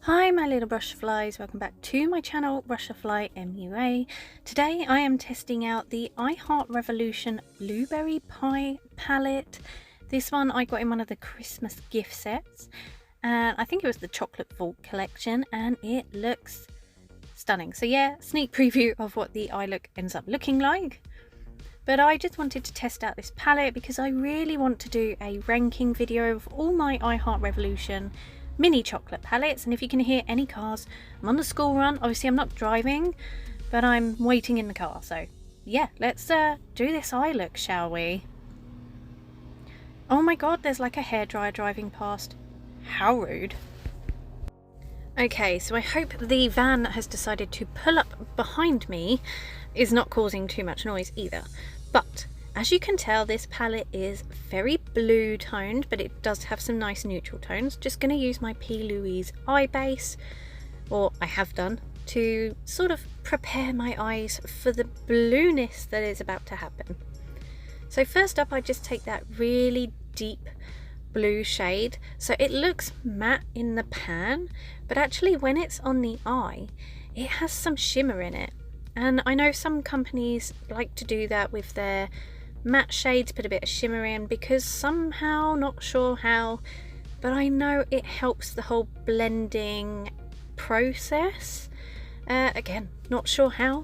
Hi my little butterflies, welcome back to my channel Butterfly MUA. Today I am testing out the I Heart Revolution Blueberry Pie palette. This one I got in one of the Christmas gift sets and I think it was the Chocolate Vault collection, and it looks stunning. So yeah, sneak preview of what the eye look ends up looking like. But I just wanted to test out this palette because I really want to do a ranking video of all my I Heart Revolution mini chocolate palettes. And if you can hear any cars, I'm on the school run. Obviously I'm not driving, but I'm waiting in the car. So yeah, let's do this eye look, shall we? Oh my god, there's like a hairdryer driving past. How rude. Okay, so I hope the van that has decided to pull up behind me is not causing too much noise either. But as you can tell, this palette is very blue toned, but it does have some nice neutral tones. Just going to use my P. Louise eye base, or I have done, to sort of prepare my eyes for the blueness that is about to happen. So first up, I just take that really deep blue shade. So it looks matte in the pan, but actually when it's on the eye, it has some shimmer in it. And I know some companies like to do that with their matte shades, put a bit of shimmer in, because somehow, not sure how, but I know it helps the whole blending process. Again, not sure how,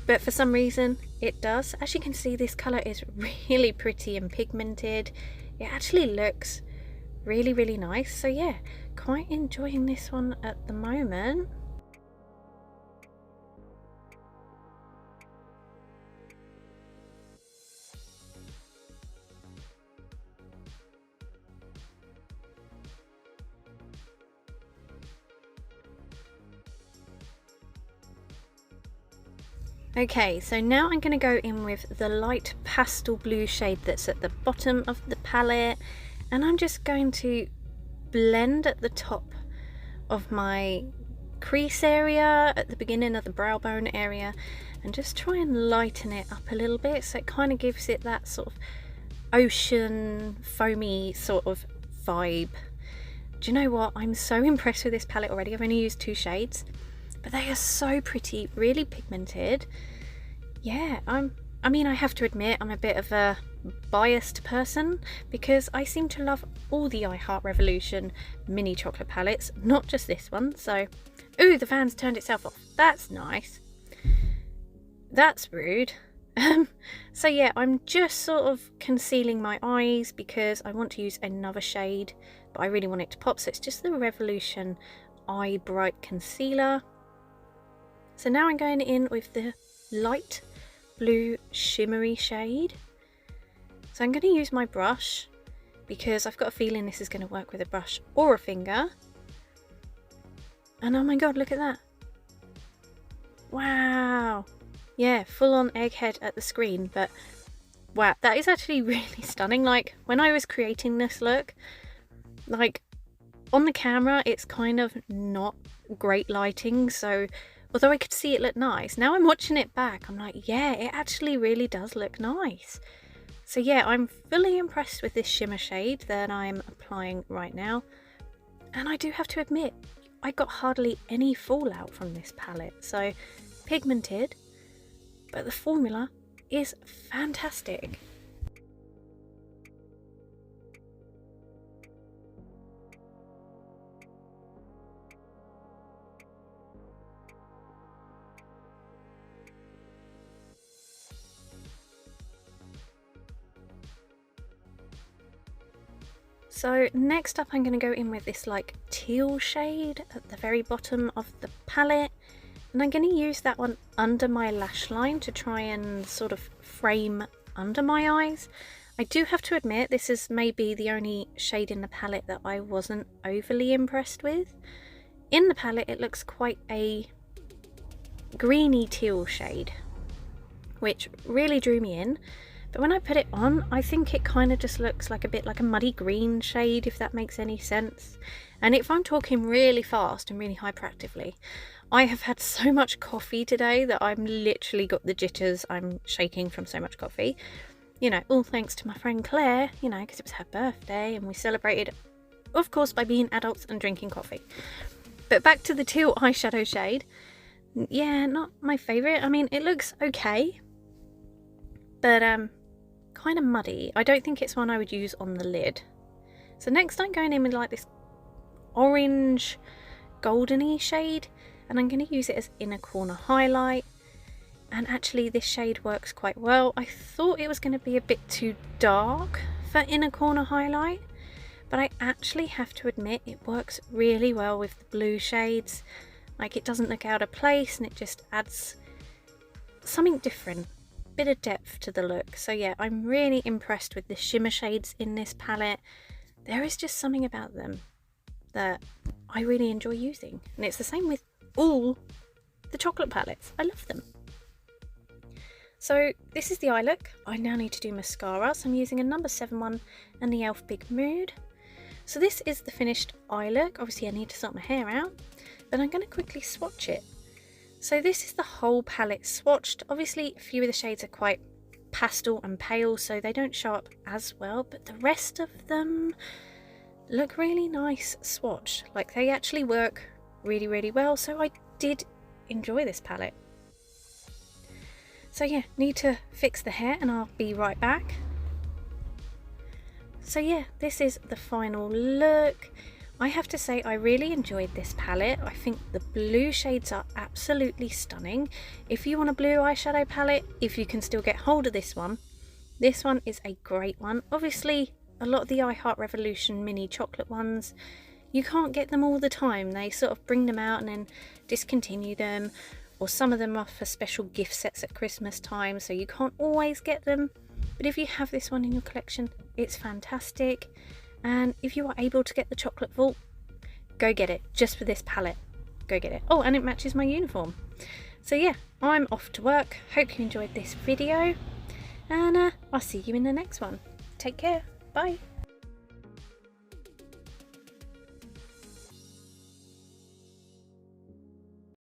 but for some reason it does. As you can see, this colour is really pretty and pigmented. It actually looks really nice. So yeah, quite enjoying this one at the moment. Okay, so now I'm going to go in with the light pastel blue shade that's at the bottom of the palette, and I'm just going to blend at the top of my crease area, at the beginning of the brow bone area, and just try and lighten it up a little bit so it kind of gives it that sort of ocean foamy sort of vibe. Do you know what? I'm so impressed with this palette already. I've only used 2 shades. But they are so pretty, really pigmented. Yeah, I mean, I have to admit I'm a bit of a biased person because I seem to love all the I Heart Revolution mini chocolate palettes, not just this one. So, ooh, the van's turned itself off. That's nice. That's rude. So yeah, I'm just sort of concealing my eyes because I want to use another shade, but I really want it to pop. So it's just the Revolution Eye Bright Concealer. So now I'm going in with the light blue shimmery shade. So I'm going to use my brush because I've got a feeling this is going to work with a brush or a finger. And oh my god, look at that. Wow. Yeah, full on egghead at the screen, but wow, that is actually really stunning. Like when I was creating this look, like on the camera, it's kind of not great lighting, so although I could see it look nice, now I'm watching it back, I'm like, yeah, it actually really does look nice. So yeah, I'm fully impressed with this shimmer shade that I'm applying right now. And I do have to admit, I got hardly any fallout from this palette. So pigmented, but the formula is fantastic. So next up I'm going to go in with this like teal shade at the very bottom of the palette, and I'm going to use that one under my lash line to try and sort of frame under my eyes. I do have to admit this is maybe the only shade in the palette that I wasn't overly impressed with. In the palette it looks quite a greeny teal shade, which really drew me in. But when I put it on, I think it kind of just looks like a bit like a muddy green shade, if that makes any sense. And if I'm talking really fast and really hyperactively, I have had so much coffee today that I'm literally got the jitters. I'm shaking from so much coffee. You know, all thanks to my friend Claire, you know, because it was her birthday and we celebrated, of course, by being adults and drinking coffee. But back to the teal eyeshadow shade. Yeah, not my favourite. I mean, it looks okay, but kind of muddy. I don't think it's one I would use on the lid. So next I'm going in with like this orange goldeny shade, and I'm going to use it as inner corner highlight. And actually this shade works quite well. I thought it was going to be a bit too dark for inner corner highlight, but I actually have to admit it works really well with the blue shades. Like, it doesn't look out of place, and it just adds something different, bit of depth to the look. So yeah, I'm really impressed with the shimmer shades in this palette. There is just something about them that I really enjoy using, and it's the same with all the chocolate palettes. I love them. So this is the eye look. I now need to do mascara, so I'm using a number 7 one and the e.l.f. Big Mood. So this is the finished eye look. Obviously I need to sort my hair out, but I'm going to quickly swatch it. So this is the whole palette swatched. Obviously a few of the shades are quite pastel and pale, so they don't show up as well, but the rest of them look really nice swatched. Like, they actually work really well, so I did enjoy this palette. So yeah, need to fix the hair and I'll be right back. So yeah, this is the final look. I have to say I really enjoyed this palette. I think the blue shades are absolutely stunning. If you want a blue eyeshadow palette, if you can still get hold of this one is a great one. Obviously a lot of the I Heart Revolution mini chocolate ones, you can't get them all the time. They sort of bring them out and then discontinue them, or some of them are for special gift sets at Christmas time, so you can't always get them. But if you have this one in your collection, it's fantastic. And if you are able to get the chocolate vault, go get it. Just for this palette, go get it. Oh, and it matches my uniform. So yeah, I'm off to work. Hope you enjoyed this video, and I'll see you in the next one. Take care. Bye.